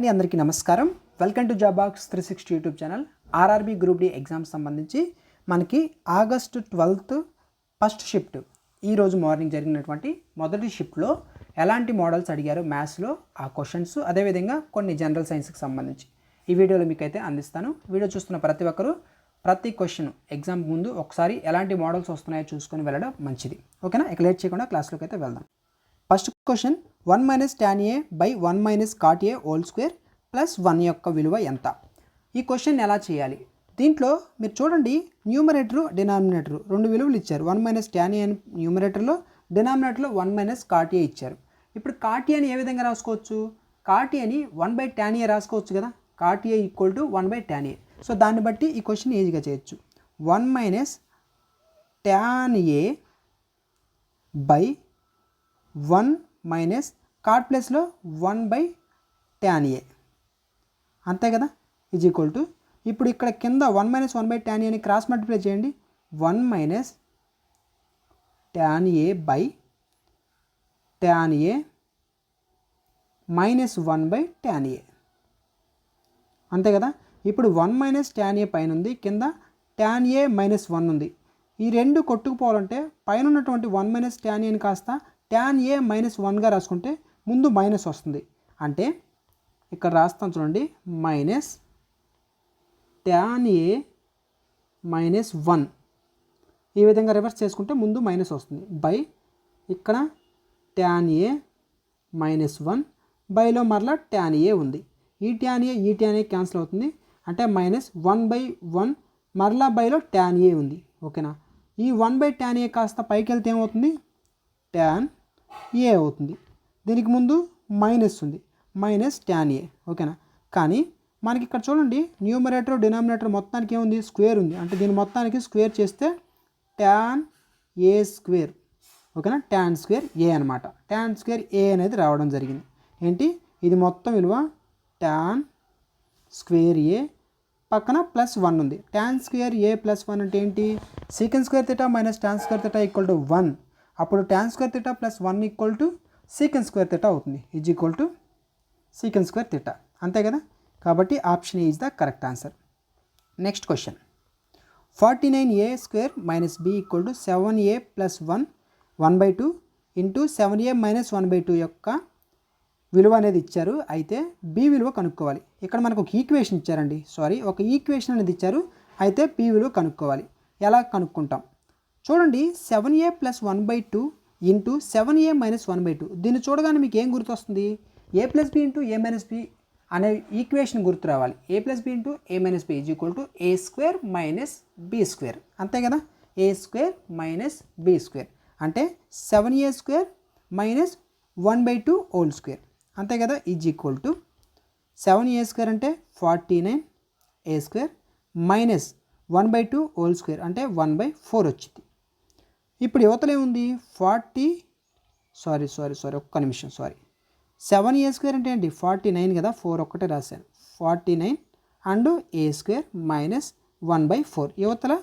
అందరికీ నమస్కారం. Welcome to జాబాక్స్ 360 YouTube channel. RRB group D exams సంబంధించి మనకి ఆగస్టు 12th ఫస్ట్ షిఫ్ట్ ఈరోజు మార్నింగ్ జరిగినటువంటి మొదటి షిఫ్ట్లో ఎలాంటి మోడల్స్ అడిగారు మ్యాథ్స్లో ఆ క్వశ్చన్స్, అదేవిధంగా కొన్ని జనరల్ సైన్స్కి సంబంధించి ఈ వీడియోలో మీకైతే అందిస్తాను. వీడియో చూస్తున్న ప్రతి ఒక్కరూ ప్రతి క్వశ్చన్ ఎగ్జామ్ ముందు ఒకసారి ఎలాంటి మోడల్స్ వస్తున్నాయో చూసుకొని వెళ్ళడం మంచిది. ఓకేనా? ఇక లేట్ చేయకుండా క్లాస్లోకి అయితే వెళ్దాం. First question 1 minus tan a by 1 minus cot a whole square plus 1 యొక్క విలువ ఎంత? ఈ క్వశ్చన్ ఎలా చేయాలి? దీంట్లో మీరు చూడండి, న్యూమరేటరు డినామినేటరు రెండు విలువలు ఇచ్చారు. 1 మైనస్ tan a న్యూమరేటర్లో, డినామినేటర్లో 1 మైనస్ cot a ఇచ్చారు. ఇప్పుడు cot a ని ఏ విధంగా రాసుకోవచ్చు? cot a ని 1 బై tan a రాసుకోవచ్చు కదా. cot a equal to 1 by tan a. So దాన్ని బట్టి ఈ క్వశ్చన్ ఈజీగా చేయొచ్చు. 1 minus tan a by 1 minus cot ప్లస్లో 1 బై tan a అంతే కదా, ఈజ్ ఈక్వల్ టు ఇప్పుడు ఇక్కడ కింద 1 మైనస్ 1 బై tan a ని క్రాస్ మల్టిప్లై చేయండి. 1 minus tan a by tan a minus 1 by tan a అంతే కదా. ఇప్పుడు 1 మైనస్ tan a పైన ఉంది, కింద tan a మైనస్ 1 ఉంది. ఈ రెండు కొట్టుకుపోవాలంటే పైన ఉన్నటువంటి 1 మైనస్ tan a ని కాస్త tan a మైనస్ 1గా రాసుకుంటే ముందు మైనస్ వస్తుంది. అంటే ఇక్కడ రాస్తాం చూడండి, మైనస్ tan a మైనస్ 1 ఈ విధంగా రివర్స్ చేసుకుంటే ముందు మైనస్ వస్తుంది. బై ఇక్కడ tan a మైనస్ 1 బైలో మరలా tan a ఉంది. ఈ tan a క్యాన్సిల్ అవుతుంది. అంటే మైనస్ 1 బై 1 మరలా బైలో tan a ఉంది. ఓకేనా? ఈ 1 బై tan a కాస్త పైకి వెళ్తే ఏమవుతుంది? tan a అవుతుంది. దీనికి ముందు మైనస్ ఉంది, మైనస్ tan a. ఓకేనా? కానీ మనకి ఇక్కడ చూడండి, న్యూమరేటర్ డినామినేటర్ మొత్తానికి ఏముంది? స్క్వేర్ ఉంది. అంటే దీని మొత్తానికి స్క్వేర్ చేస్తే tan a స్క్వేర్. ఓకేనా? tan స్క్వేర్ a అనమాట. tan స్క్వేర్ a అనేది రావడం జరిగింది. ఏంటి ఇది మొత్తం విలువ? tan స్క్వేర్ a పక్కన ప్లస్ 1 ఉంది. tan స్క్వేర్ a ప్లస్ 1 అంటే ఏంటి? Secant square theta minus tan square theta equal to 1. అప్పుడు tan square theta plus 1 equal to secant square theta అవుతుంది. Is equal to secant square theta. అంతే కదా. కాబట్టి option is the correct answer. Next question 49a square minus b equal to 7a plus 1/2 into 7a minus 1/2 యొక్క విలువ అనేది ఇచ్చారు. అయితే b విలువ కనుక్కోవాలి. ఇక్కడ మనకు ఒక ఈక్వేషన్ ఇచ్చారండి, ఒక ఈక్వేషన్ అనేది ఇచ్చారు. అయితే b విలువ కనుక్కోవాలి. ఎలా కనుక్కుంటాం చూడండి. 7a plus 1/2 into 7a minus 1/2 దీన్ని చూడగానే మీకు ఏం గుర్తొస్తుంది? a plus b into a minus b అనే ఈక్వేషన్ గుర్తు రావాలి. a plus b into a minus b is equal to a square minus b square. అంతే కదా. a square minus b square అంటే 7a square minus 1/2 whole square. అంతే కదా. Is equal to 7a square అంటే 49a square minus 1/2 whole square అంటే 1/4 వచ్చింది. ఇప్పుడు యువతలో ఏముంది? 7a స్క్వేర్ అంటే ఏంటి? 49 కదా, 4 ఒక్కటే రాశాను. 49 అండ్ a స్క్వేర్ మైనస్ 1/4. యువతల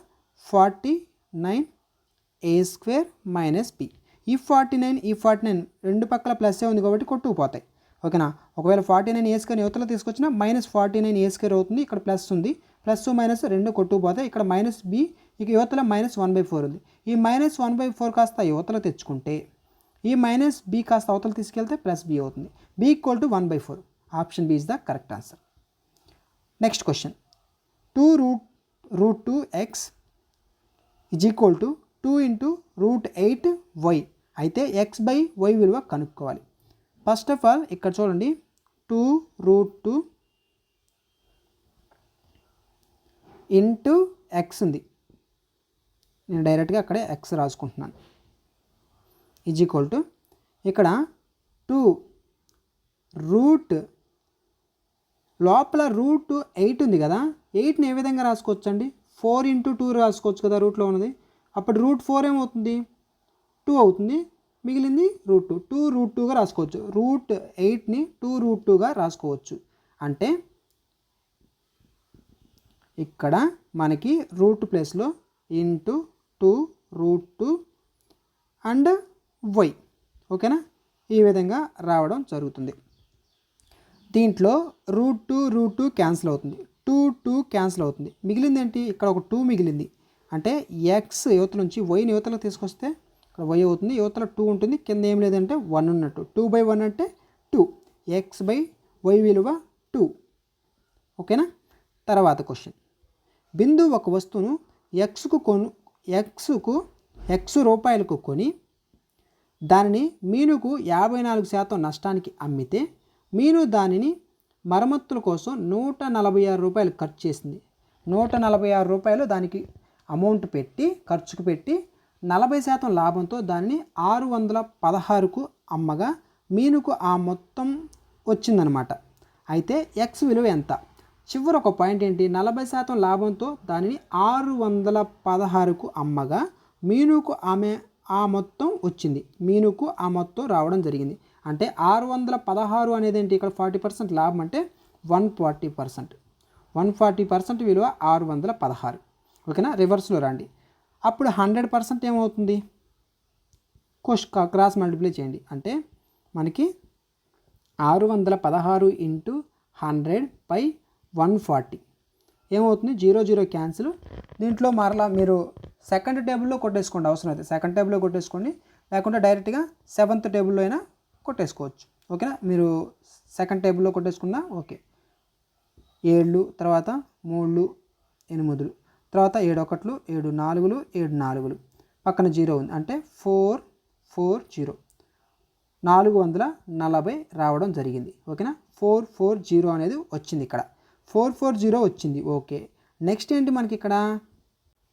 49a స్క్వేర్ మైనస్ b. ఈ 49 రెండు పక్కల ప్లస్ ఉంది కాబట్టి కొట్టుకుపోతాయి. ఓకేనా? ఒకవేళ 49a స్క్వేర్ యువతలో తీసుకొచ్చినా మైనస్ 49a స్క్వేర్ అవుతుంది. ఇక్కడ ప్లస్ ఉంది, ప్లస్ మైనస్ రెండు కొట్టుకుపోతాయి. ఇక్కడ మైనస్ b, ఇక యువతల మైనస్ 1/4 ఉంది. ఈ మైనస్ 1/4 కాస్త యువతల తెచ్చుకుంటే ఈ మైనస్ b కాస్త అవతల తీసుకెళ్తే ప్లస్ b అవుతుంది. b equal to 1/4. Option b is the correct answer. Next question 2√2x is equal to 2 into √8y. అయితే x బై y విలువ కనుక్కోవాలి. ఫస్ట్ ఆఫ్ ఆల్ ఇక్కడ చూడండి, 2√2 ఇంటూ x ఉంది. నేను డైరెక్ట్గా అక్కడే x రాసుకుంటున్నాను. ఈజ్ ఈక్వల్ టు ఇక్కడ 2 రూట్ లోపల √8 ఉంది కదా, 8ని ఏ విధంగా రాసుకోవచ్చు అండి? 4 ఇంటూ 2 రాసుకోవచ్చు కదా రూట్లో ఉన్నది. అప్పుడు √4 ఏమవుతుంది? 2 అవుతుంది. మిగిలింది √2. 2√2గా రాసుకోవచ్చు. √8ని 2√2గా రాసుకోవచ్చు. అంటే ఇక్కడ మనకి రూట్ ప్లేస్లో ఇంటూ 2√2 అండ్ y. ఓకేనా? ఈ విధంగా రావడం జరుగుతుంది. దీంట్లో రూట్ 2 క్యాన్సిల్ అవుతుంది, 2 క్యాన్సిల్ అవుతుంది. మిగిలింది ఏంటి? ఇక్కడ ఒక 2 మిగిలింది. అంటే ఎక్స్ యువతల నుంచి వైని యువతలకు తీసుకొస్తే ఇక్కడ వై అవుతుంది, యువతల 2 ఉంటుంది, కింద ఏం లేదంటే 1 ఉన్నట్టు. 2/1 అంటే 2, x/y విలువ 2. ఓకేనా? తర్వాత క్వశ్చన్. బిందు ఒక వస్తువును ఎక్స్ రూపాయలకు కొని దానిని మీనుకు 54% నష్టానికి అమ్మితే మీను దానిని మరమ్మతుల కోసం 146 రూపాయలు ఖర్చు చేసింది. 146 రూపాయలు దానికి అమౌంట్ పెట్టి ఖర్చుకు పెట్టి 40% లాభంతో దానిని 616కు అమ్మగా మీనుకు ఆ మొత్తం వచ్చిందనమాట. అయితే ఎక్స్ విలువ ఎంత? చివరి ఒక పాయింట్ ఏంటి? 40% లాభంతో దానిని 616కు అమ్మగా మీనుకు ఆ మొత్తం వచ్చింది. మీనుకు ఆ మొత్తం రావడం జరిగింది. అంటే 616 అనేది ఏంటి? ఇక్కడ 40% లాభం అంటే 140%. 140% విలువ 616. ఓకేనా? రివర్స్లో రండి. అప్పుడు 100% ఏమవుతుంది? క్రాస్ మల్టిప్లై చేయండి. అంటే మనకి 616 × 100/140 ఏమవుతుంది? 0 క్యాన్సిల్. దీంట్లో మరలా మీరు సెకండ్ టేబుల్లో కొట్టేసుకోండి, అవసరం అయితే సెకండ్ టేబుల్లో కొట్టేసుకోండి, లేకుంటే డైరెక్ట్గా 7th టేబుల్లో అయినా కొట్టేసుకోవచ్చు. ఓకేనా? మీరు సెకండ్ టేబుల్లో కొట్టేసుకున్నా ఓకే. 7, తర్వాత 3, 8, తర్వాత 7 1, 7 4, 7 4, పక్కన 0 ఉంది అంటే 440 440 రావడం జరిగింది. ఓకేనా? 440 అనేది వచ్చింది. ఇక్కడ 440 వచ్చింది. ఓకే. నెక్స్ట్ ఏంటి మనకి ఇక్కడ?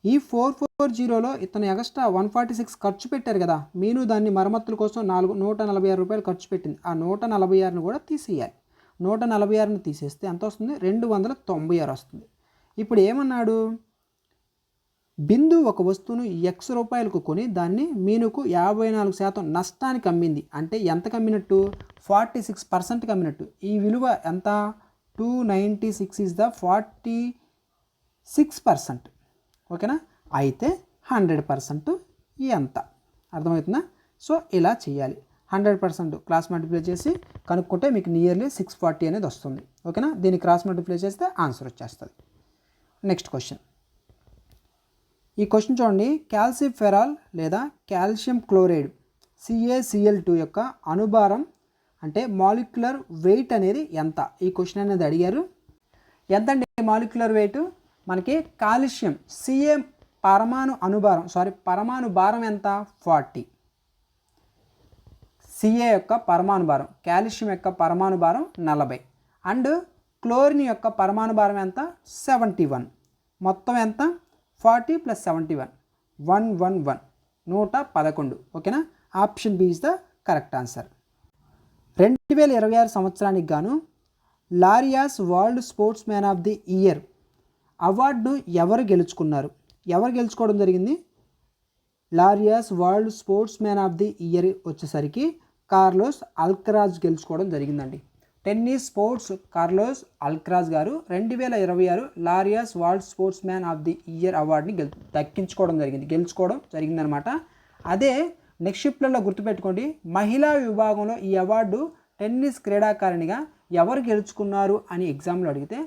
ఈ 440లో ఇతను ఎక్స్ట్రా 146 ఖర్చు పెట్టారు కదా, మీను దాన్ని మరమ్మతుల కోసం 146 రూపాయలు ఖర్చు పెట్టింది. ఆ 146ను కూడా తీసేయాలి. 146ను తీసేస్తే ఎంత వస్తుంది? 296 వస్తుంది. ఇప్పుడు ఏమన్నాడు? బిందు ఒక వస్తువును x రూపాయలకు కొని దాన్ని మీనుకు 54% నష్టానికి అమ్మింది. అంటే ఎంతకు అమ్మినట్టు? 46% అమ్మినట్టు. ఈ విలువ ఎంత? 296 ఈజ్ ద 46%. ఓకేనా? అయితే 100% ఎంత? అర్థమవుతుందా? సో ఇలా చేయాలి. 100% క్రాస్ మల్టిప్లై చేసి కనుక్కుంటే మీకు నియర్లీ 640 అనేది వస్తుంది. ఓకేనా? దీన్ని క్రాస్ మల్టిప్లై చేస్తే ఆన్సర్ వచ్చేస్తుంది. Next question. ఈ క్వశ్చన్ చూడండి. కాల్సిఫెరాల్ లేదా కాల్షియం క్లోరైడ్ CaCl2 యొక్క అణుభారం అంటే మాలిక్యులర్ వెయిట్ అనేది ఎంత? ఈ క్వశ్చన్ అనేది అడిగారు. ఎంతండి మాలిక్యులర్ వెయిట్? మనకి కాల్షియం Ca పరమాణు భారం ఎంత? 40. Ca యొక్క పరమాణు భారం, కాల్షియం యొక్క పరమాణు భారం 40. అండ్ క్లోరిన్ యొక్క పరమాణు భారం ఎంత? 71. మొత్తం ఎంత? 40 + 71 111 111. ఓకేనా? Option B is the correct answer. 2026 సంవత్సరానికి గాను Laureus world sports man of the year అవార్డును ఎవరు గెలుచుకోవడం జరిగింది? Laureus world sports man of the year వచ్చేసరికి కార్లోస్ అల్కరాజ్ గెలుచుకోవడం జరిగిందండి. టెన్నిస్ స్పోర్ట్స్ కార్లోస్ అల్కరాజ్ గారు 2026 Laureus world sports man of the year అవార్డుని గెలుచుకోవడం జరిగిందనమాట. అదే నెక్స్ట్ షిఫ్ట్లలో గుర్తుపెట్టుకోండి, మహిళా విభాగంలో ఈ అవార్డు టెన్నిస్ క్రీడాకారిణిగా ఎవరు గెలుచుకున్నారు అని ఎగ్జామ్లో అడిగితే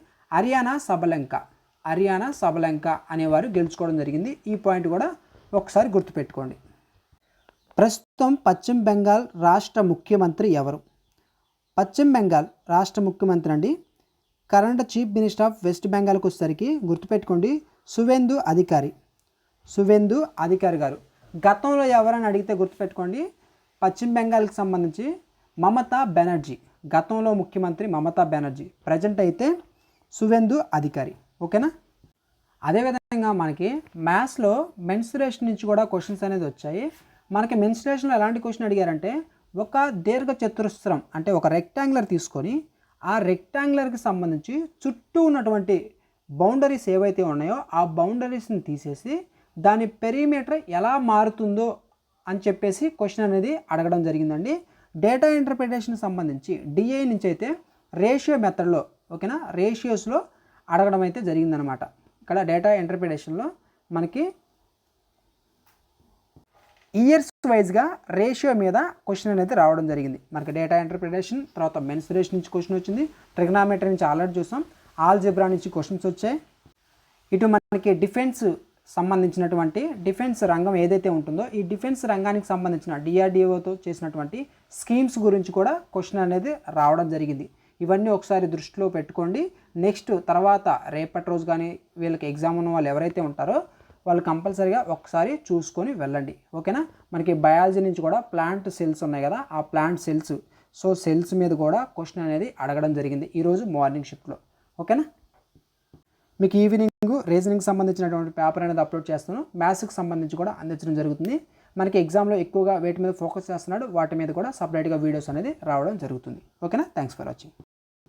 అరియానా సబలంక అనేవారు గెలుచుకోవడం జరిగింది. ఈ పాయింట్ కూడా ఒకసారి గుర్తుపెట్టుకోండి. ప్రస్తుతం పశ్చిమ బెంగాల్ రాష్ట్ర ముఖ్యమంత్రి ఎవరు? పశ్చిమ బెంగాల్ రాష్ట్ర ముఖ్యమంత్రి అండి current chief minister of west బెంగాల్కి వచ్చేసరికి గుర్తుపెట్టుకోండి సువేందు అధికారి గారు. గతంలో ఎవరైనా అడిగితే గుర్తుపెట్టుకోండి పశ్చిమ బెంగాల్కి సంబంధించి మమతా బెనర్జీ, గతంలో ముఖ్యమంత్రి మమతా బెనర్జీ, ప్రజెంట్ అయితే సువేందు అధికారి. ఓకేనా? అదేవిధంగా మనకి మ్యాథ్స్లో మెన్సురేషన్ నుంచి కూడా క్వశ్చన్స్ అనేది వచ్చాయి. మనకి మెన్సురేషన్లో ఎలాంటి క్వశ్చన్ అడిగారంటే ఒక దీర్ఘ చతురస్రం అంటే ఒక రెక్టాంగులర్ తీసుకొని ఆ రెక్టాంగులర్కి సంబంధించి చుట్టూ ఉన్నటువంటి బౌండరీస్ ఏవైతే ఉన్నాయో ఆ బౌండరీస్ని తీసేసి దాని పెరిమీటర్ ఎలా మారుతుందో అని చెప్పేసి క్వశ్చన్ అనేది అడగడం జరిగిందండి. డేటా ఇంటర్ప్రిటేషన్ సంబంధించి డిఐ నుంచి అయితే రేషియో మెథడ్లో ఓకేనా రేషియోస్లో అడగడం అయితే జరిగిందనమాట. ఇక్కడ డేటా ఇంటర్ప్రిటేషన్లో మనకి ఇయర్స్ వైజ్గా రేషియో మీద క్వశ్చన్ అనేది రావడం జరిగింది. మనకి డేటా ఇంటర్ప్రిటేషన్, తర్వాత మెన్సురేషన్ నుంచి క్వశ్చన్ వచ్చింది, ట్రిగ్నామెట్రీ నుంచి ఆల్రెడీ చూసాం, ఆల్జీబ్రా నుంచి క్వశ్చన్స్ వచ్చాయి. ఇటు మనకి డిఫెన్స్ సంబంధించినటువంటి డిఫెన్స్ రంగం ఏదైతే ఉంటుందో ఈ డిఫెన్స్ రంగానికి సంబంధించిన డిఆర్డిఓతో చేసినటువంటి స్కీమ్స్ గురించి కూడా క్వశ్చన్ అనేది రావడం జరిగింది. ఇవన్నీ ఒకసారి దృష్టిలో పెట్టుకోండి. నెక్స్ట్ తర్వాత రేపటి రోజు కానీ వీళ్ళకి ఎగ్జామ్ ఉన్న వాళ్ళు ఎవరైతే ఉంటారో వాళ్ళు కంపల్సరీగా ఒకసారి చూసుకొని వెళ్ళండి. ఓకేనా. మనకి బయాలజీ నుంచి కూడా ప్లాంట్ సెల్స్ ఉన్నాయి కదా, ఆ ప్లాంట్ సెల్స్, సో సెల్స్ మీద కూడా క్వశ్చన్ అనేది అడగడం జరిగింది ఈరోజు మార్నింగ్ షిఫ్ట్లో. ఓకేనా. మీకు ఈవినింగ్ రీజనింగ్ సంబంధించినటువంటి పేపర్ అనేది అప్లోడ్ చేస్తాను. మ్యాథ్స్కి సంబంధించి కూడా అందించడం జరుగుతుంది. మనకి ఎగ్జామ్లో ఎక్కువగా వేటి మీద ఫోకస్ చేస్తున్నాడు వాటి మీద కూడా సపరేట్గా వీడియోస్ అనేది రావడం జరుగుతుంది. ఓకేనా. Thanks for watching.